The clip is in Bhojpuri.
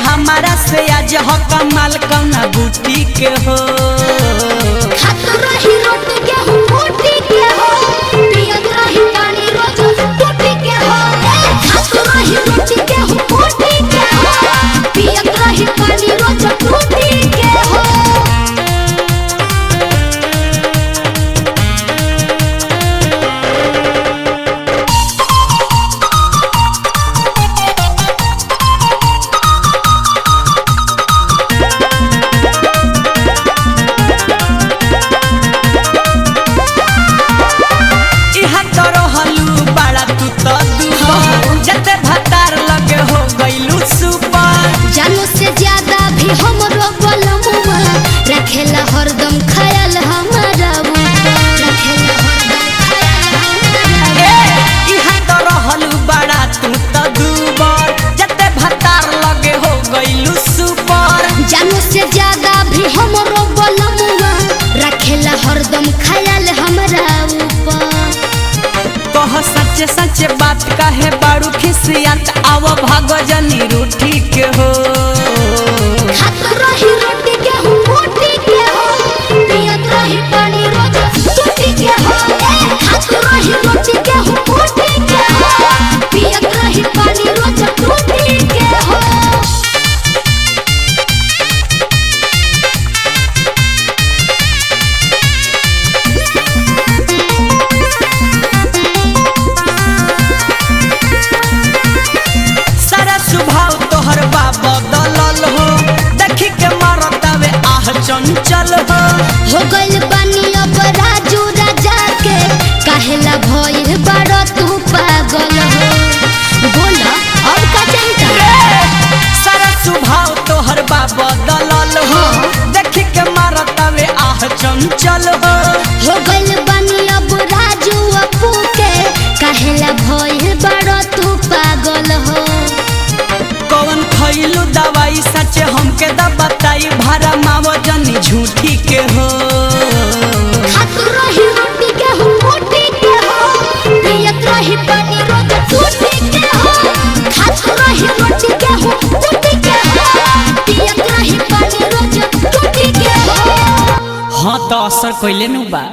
हमारा से आज हो कमाल कौना बूटी के हो। खात रही रोटी गेहूं बूटी के हो, पियत रही पानी रोज टूटी के हो। खात रही रोटी गेहूं बूटी के हो, पियत रही पानी रोज टूटी के हो। जते भतार लगे हो गइलू सुपर। जानू से ज्यादा भी हमरो बलमुआ रखेला हरदम ख्याल हमारा रखेला हरदम ख्याल इहा तो रहलू बड़ा तू तो दूबर। जते भतार लगे हो गइलू सुपर। जानू से ज्यादा भी हमरो बलमुआ रखेला हरदम ख्याल हमारा ऊपर। कह सच्चे सच्चे बात कहे बारू खिसियत आव भागो जनी रूठी के हो। खात रही रोटी गेहूं बूटी के हो, पियत रही पानी रोज टूटी के हो। खात रही रोटी गेहूं बूटी के हो, पियत रही पानी रोज टूटी के हो। चंचल हो गइल बानी अब राजू राजा के, काहेला भइल बारो तू पागल हो। बोला अब का चाहिए? सारा स्वभाव तोहर बाबा दलाल हो, देख के मारतावे आह चंचल हो गइल बानी अब राजू अपू के, काहेला भइल बारो तू पागल हो। कौन खइलू दवाई सच हमके द बताई भारा माव जनी झूठी के हो। खात रही रोटी गेहूं बूटी के हो, पियत रही पानी रोज टूटी के हो। खात रही रोटी गेहूं बूटी के हो, पियत रही पानी रोज टूटी के हो। हाँ तो असर कइले नु बा।